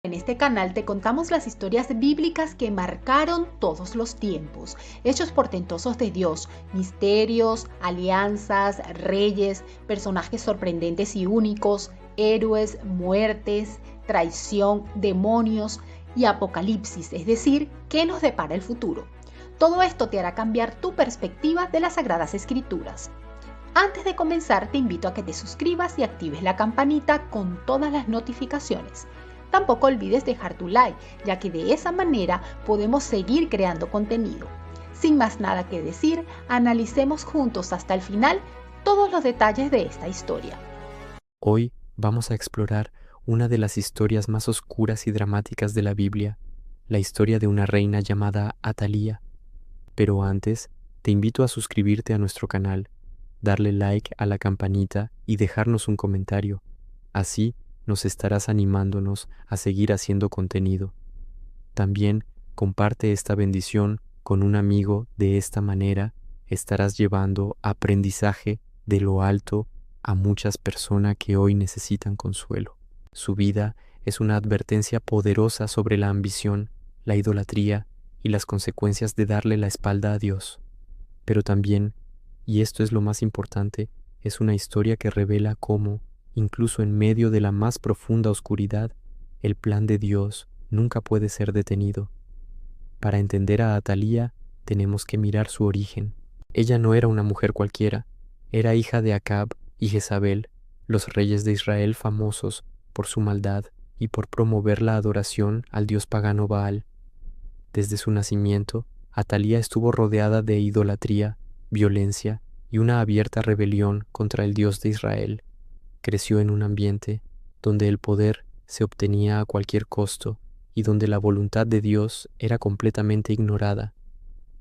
En este canal te contamos las historias bíblicas que marcaron todos los tiempos, hechos portentosos de Dios, misterios, alianzas, reyes, personajes sorprendentes y únicos, héroes, muertes, traición, demonios y apocalipsis, es decir, ¿qué nos depara el futuro? Todo esto te hará cambiar tu perspectiva de las Sagradas Escrituras. Antes de comenzar, te invito a que te suscribas y actives la campanita con todas las notificaciones. Tampoco olvides dejar tu like, ya que de esa manera podemos seguir creando contenido. Sin más nada que decir, analicemos juntos hasta el final todos los detalles de esta historia. Hoy vamos a explorar una de las historias más oscuras y dramáticas de la Biblia, la historia de una reina llamada Atalía. Pero antes, te invito a suscribirte a nuestro canal, darle like a la campanita y dejarnos un comentario. Así nos estarás animándonos a seguir haciendo contenido. También comparte esta bendición con un amigo. De esta manera estarás llevando aprendizaje de lo alto a muchas personas que hoy necesitan consuelo. Su vida es una advertencia poderosa sobre la ambición, la idolatría y las consecuencias de darle la espalda a Dios. Pero también, y esto es lo más importante, es una historia que revela cómo, incluso en medio de la más profunda oscuridad, el plan de Dios nunca puede ser detenido. Para entender a Atalía, tenemos que mirar su origen. Ella no era una mujer cualquiera, era hija de Acab y Jezabel, los reyes de Israel famosos por su maldad y por promover la adoración al dios pagano Baal. Desde su nacimiento, Atalía estuvo rodeada de idolatría, violencia y una abierta rebelión contra el Dios de Israel. Creció en un ambiente donde el poder se obtenía a cualquier costo y donde la voluntad de Dios era completamente ignorada.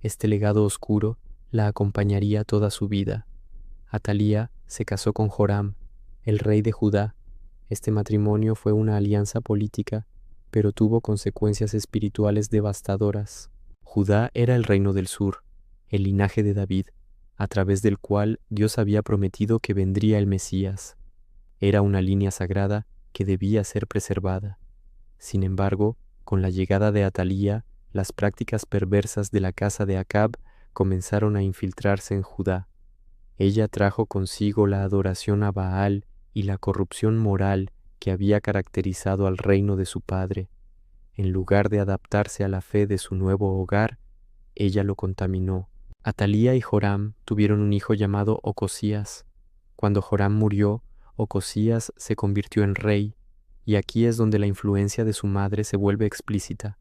Este legado oscuro la acompañaría toda su vida. Atalía se casó con Joram, el rey de Judá. Este matrimonio fue una alianza política, pero tuvo consecuencias espirituales devastadoras. Judá era el reino del sur, el linaje de David, a través del cual Dios había prometido que vendría el Mesías. Era una línea sagrada que debía ser preservada. Sin embargo, con la llegada de Atalía, las prácticas perversas de la casa de Acab comenzaron a infiltrarse en Judá. Ella trajo consigo la adoración a Baal y la corrupción moral que había caracterizado al reino de su padre. En lugar de adaptarse a la fe de su nuevo hogar, ella lo contaminó. Atalía y Joram tuvieron un hijo llamado Ocosías. Cuando Joram murió, Ocosías se convirtió en rey, y aquí es donde la influencia de su madre se vuelve explícita.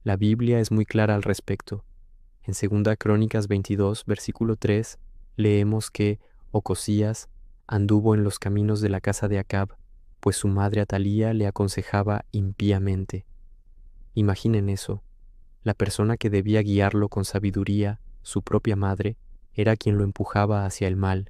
La Biblia es muy clara al respecto. En 2 Crónicas 22, versículo 3, leemos que Ocosías anduvo en los caminos de la casa de Acab, pues su madre Atalía le aconsejaba impíamente. Imaginen eso. La persona que debía guiarlo con sabiduría, su propia madre, era quien lo empujaba hacia el mal.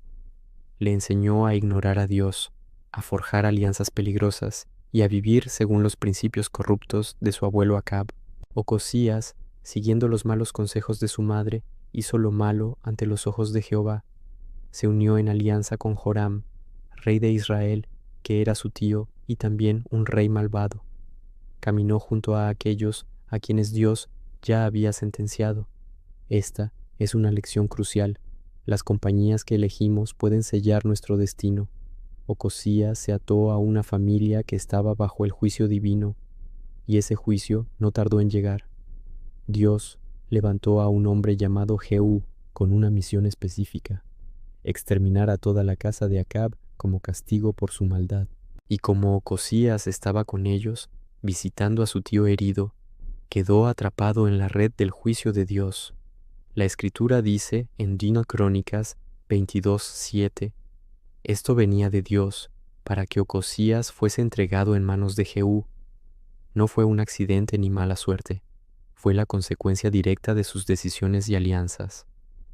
Le enseñó a ignorar a Dios, a forjar alianzas peligrosas y a vivir según los principios corruptos de su abuelo Acab. Ocosías, siguiendo los malos consejos de su madre, hizo lo malo ante los ojos de Jehová. Se unió en alianza con Joram, rey de Israel, que era su tío y también un rey malvado. Caminó junto a aquellos a quienes Dios ya había sentenciado. Esta es una lección crucial. Las compañías que elegimos pueden sellar nuestro destino. Ocosías se ató a una familia que estaba bajo el juicio divino, y ese juicio no tardó en llegar. Dios levantó a un hombre llamado Jehú con una misión específica: exterminar a toda la casa de Acab como castigo por su maldad. Y como Ocosías estaba con ellos, visitando a su tío herido, quedó atrapado en la red del juicio de Dios. La Escritura dice en 2 Crónicas 22:7, esto venía de Dios, para que Ocosías fuese entregado en manos de Jehú. No fue un accidente ni mala suerte, fue la consecuencia directa de sus decisiones y alianzas.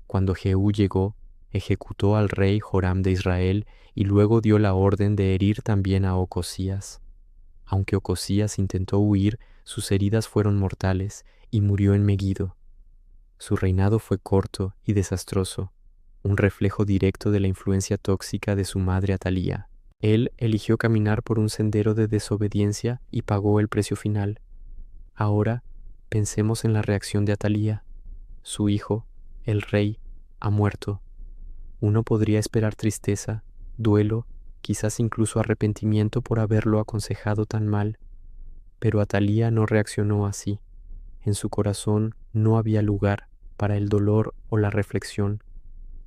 Cuando Jehú llegó, ejecutó al rey Joram de Israel y luego dio la orden de herir también a Ocosías. Aunque Ocosías intentó huir, sus heridas fueron mortales y murió en Meguido. Su reinado fue corto y desastroso, un reflejo directo de la influencia tóxica de su madre Atalía. Él eligió caminar por un sendero de desobediencia y pagó el precio final. Ahora, pensemos en la reacción de Atalía. Su hijo, el rey, ha muerto. Uno podría esperar tristeza, duelo, quizás incluso arrepentimiento por haberlo aconsejado tan mal. Pero Atalía no reaccionó así. En su corazón no había lugar para el dolor o la reflexión.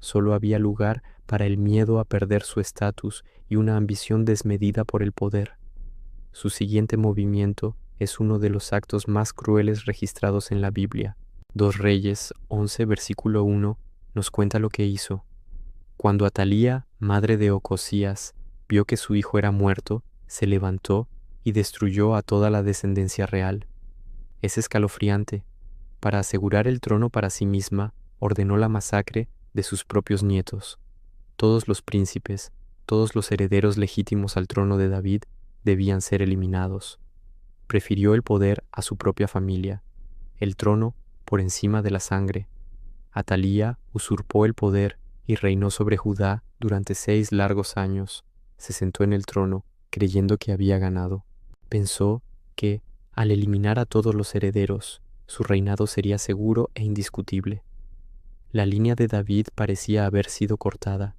Solo había lugar para el miedo a perder su estatus y una ambición desmedida por el poder. Su siguiente movimiento es uno de los actos más crueles registrados en la Biblia. 2 Reyes 11, versículo 1, nos cuenta lo que hizo. Cuando Atalía, madre de Ocosías, vio que su hijo era muerto, se levantó y destruyó a toda la descendencia real. Es escalofriante. Para asegurar el trono para sí misma, ordenó la masacre de sus propios nietos. Todos los príncipes, todos los herederos legítimos al trono de David debían ser eliminados. Prefirió el poder a su propia familia, el trono por encima de la sangre. Atalía usurpó el poder y reinó sobre Judá durante 6 largos años. Se sentó en el trono, creyendo que había ganado. Pensó que, al eliminar a todos los herederos, su reinado sería seguro e indiscutible. La línea de David parecía haber sido cortada.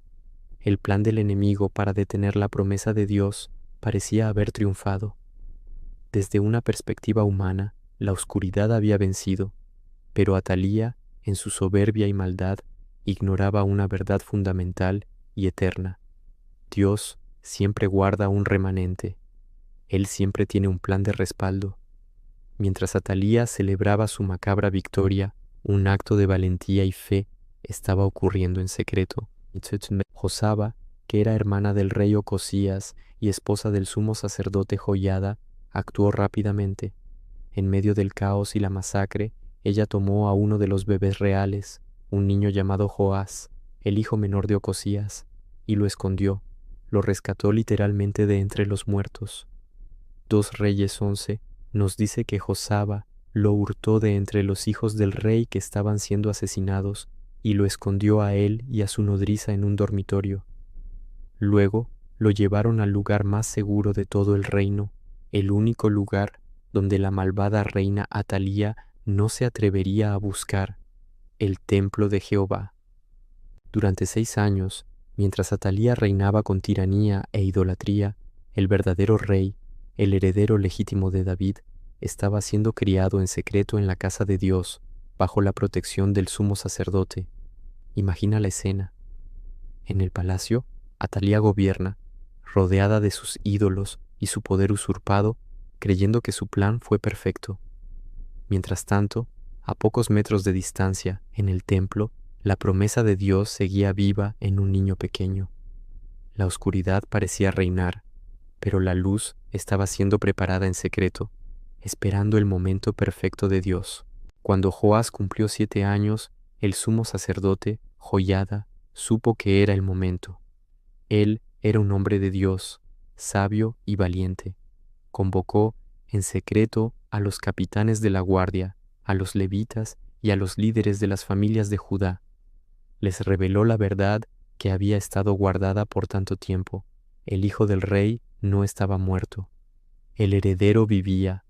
El plan del enemigo para detener la promesa de Dios parecía haber triunfado. Desde una perspectiva humana, la oscuridad había vencido, pero Atalía, en su soberbia y maldad, ignoraba una verdad fundamental y eterna. Dios siempre guarda un remanente. Él siempre tiene un plan de respaldo. Mientras Atalía celebraba su macabra victoria, un acto de valentía y fe estaba ocurriendo en secreto. Josaba, que era hermana del rey Ocosías y esposa del sumo sacerdote Joiada, actuó rápidamente. En medio del caos y la masacre, ella tomó a uno de los bebés reales, un niño llamado Joás, el hijo menor de Ocosías, y lo escondió, lo rescató literalmente de entre los muertos. 2 Reyes 11 nos dice que Josaba lo hurtó de entre los hijos del rey que estaban siendo asesinados y lo escondió a él y a su nodriza en un dormitorio. Luego lo llevaron al lugar más seguro de todo el reino, el único lugar donde la malvada reina Atalía no se atrevería a buscar, el templo de Jehová. Durante 6 años, mientras Atalía reinaba con tiranía e idolatría, el verdadero rey, el heredero legítimo de David, estaba siendo criado en secreto en la casa de Dios, bajo la protección del sumo sacerdote. Imagina la escena. En el palacio, Atalía gobierna, rodeada de sus ídolos y su poder usurpado, creyendo que su plan fue perfecto. Mientras tanto, a pocos metros de distancia, en el templo, la promesa de Dios seguía viva en un niño pequeño. La oscuridad parecía reinar, pero la luz estaba siendo preparada en secreto, esperando el momento perfecto de Dios. Cuando Joás cumplió 7 años, el sumo sacerdote, Joiada, supo que era el momento. Él era un hombre de Dios, sabio y valiente. Convocó en secreto a los capitanes de la guardia, a los levitas y a los líderes de las familias de Judá. Les reveló la verdad que había estado guardada por tanto tiempo. El hijo del rey no estaba muerto. El heredero vivía.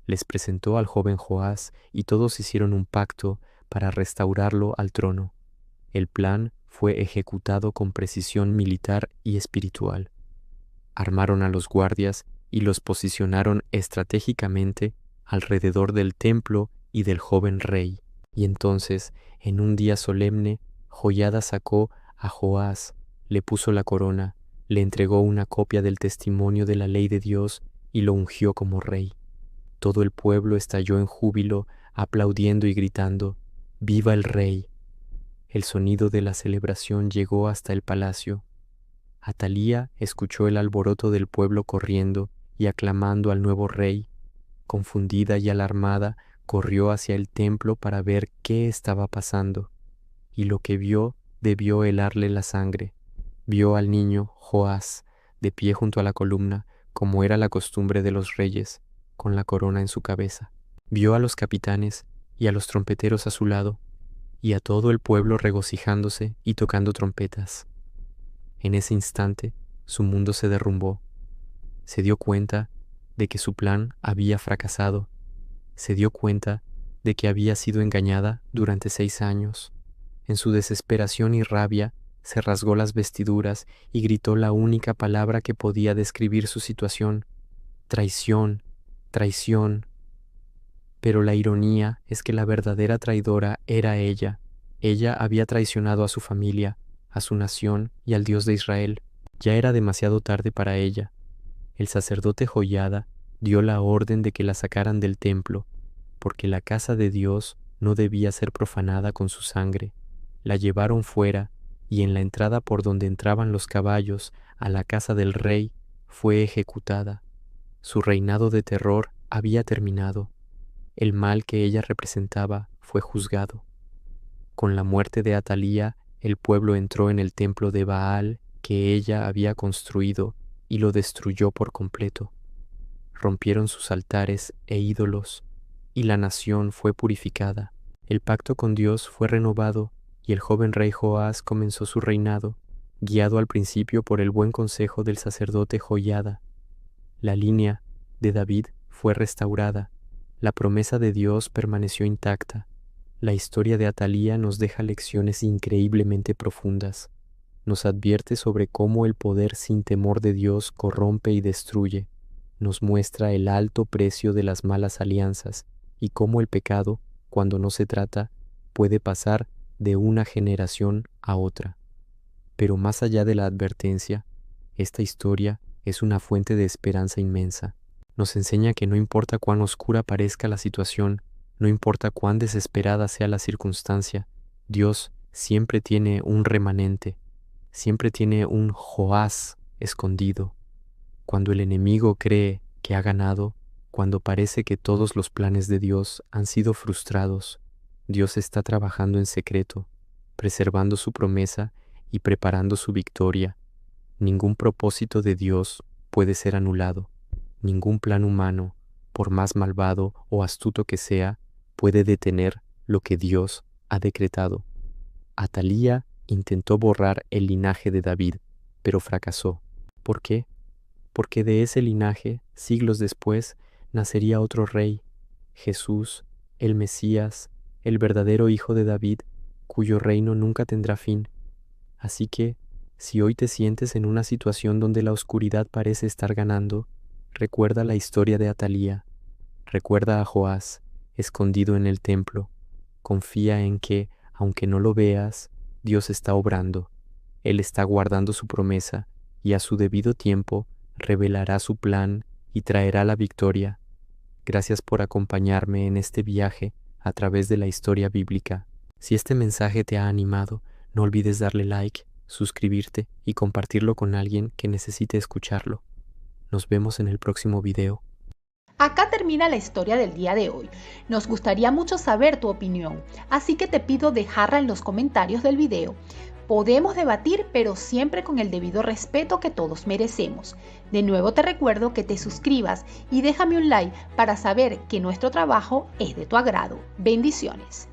Les presentó al joven Joás y todos hicieron un pacto para restaurarlo al trono. El plan fue ejecutado con precisión militar y espiritual. Armaron a los guardias y los posicionaron estratégicamente alrededor del templo y del joven rey. Y entonces, en un día solemne, Joiada sacó a Joás, le puso la corona, le entregó una copia del testimonio de la ley de Dios y lo ungió como rey. Todo el pueblo estalló en júbilo, aplaudiendo y gritando, ¡Viva el rey! El sonido de la celebración llegó hasta el palacio. Atalía escuchó el alboroto del pueblo corriendo y aclamando al nuevo rey. Confundida y alarmada, corrió hacia el templo para ver qué estaba pasando, y lo que vio debió helarle la sangre. Vio al niño Joás de pie junto a la columna, como era la costumbre de los reyes, con la corona en su cabeza. Vio a los capitanes y a los trompeteros a su lado, y a todo el pueblo regocijándose y tocando trompetas. En ese instante, su mundo se derrumbó. Se dio cuenta de que su plan había fracasado. Se dio cuenta de que había sido engañada durante 6 años. En su desesperación y rabia, se rasgó las vestiduras y gritó la única palabra que podía describir su situación: traición, traición. Pero la ironía es que la verdadera traidora era ella. Ella había traicionado a su familia, a su nación y al Dios de Israel. Ya era demasiado tarde para ella. El sacerdote Joiada dio la orden de que la sacaran del templo, porque la casa de Dios no debía ser profanada con su sangre. La llevaron fuera, y en la entrada por donde entraban los caballos a la casa del rey fue ejecutada. Su reinado de terror había terminado. El mal que ella representaba fue juzgado. Con la muerte de Atalía, el pueblo entró en el templo de Baal que ella había construido y lo destruyó por completo. Rompieron sus altares e ídolos, y la nación fue purificada. El pacto con Dios fue renovado, y el joven rey Joás comenzó su reinado, guiado al principio por el buen consejo del sacerdote Joiada. La línea de David fue restaurada, la promesa de Dios permaneció intacta. La historia de Atalía nos deja lecciones increíblemente profundas. Nos advierte sobre cómo el poder sin temor de Dios corrompe y destruye. Nos muestra el alto precio de las malas alianzas y cómo el pecado, cuando no se trata, puede pasar de una generación a otra. Pero más allá de la advertencia, esta historia es una fuente de esperanza inmensa. Nos enseña que no importa cuán oscura parezca la situación, no importa cuán desesperada sea la circunstancia, Dios siempre tiene un remanente, siempre tiene un Joás escondido. Cuando el enemigo cree que ha ganado, cuando parece que todos los planes de Dios han sido frustrados, Dios está trabajando en secreto, preservando su promesa y preparando su victoria. Ningún propósito de Dios puede ser anulado. Ningún plan humano, por más malvado o astuto que sea, puede detener lo que Dios ha decretado. Atalía intentó borrar el linaje de David, pero fracasó. ¿Por qué? Porque de ese linaje, siglos después, nacería otro rey, Jesús, el Mesías, el verdadero Hijo de David, cuyo reino nunca tendrá fin. Así que, si hoy te sientes en una situación donde la oscuridad parece estar ganando, recuerda la historia de Atalía, recuerda a Joás, escondido en el templo. Confía en que, aunque no lo veas, Dios está obrando. Él está guardando su promesa y a su debido tiempo revelará su plan y traerá la victoria. Gracias por acompañarme en este viaje a través de la historia bíblica. Si este mensaje te ha animado, no olvides darle like, suscribirte y compartirlo con alguien que necesite escucharlo. Nos vemos en el próximo video. Acá termina la historia del día de hoy. Nos gustaría mucho saber tu opinión, así que te pido dejarla en los comentarios del video. Podemos debatir, pero siempre con el debido respeto que todos merecemos. De nuevo te recuerdo que te suscribas y déjame un like para saber que nuestro trabajo es de tu agrado. Bendiciones.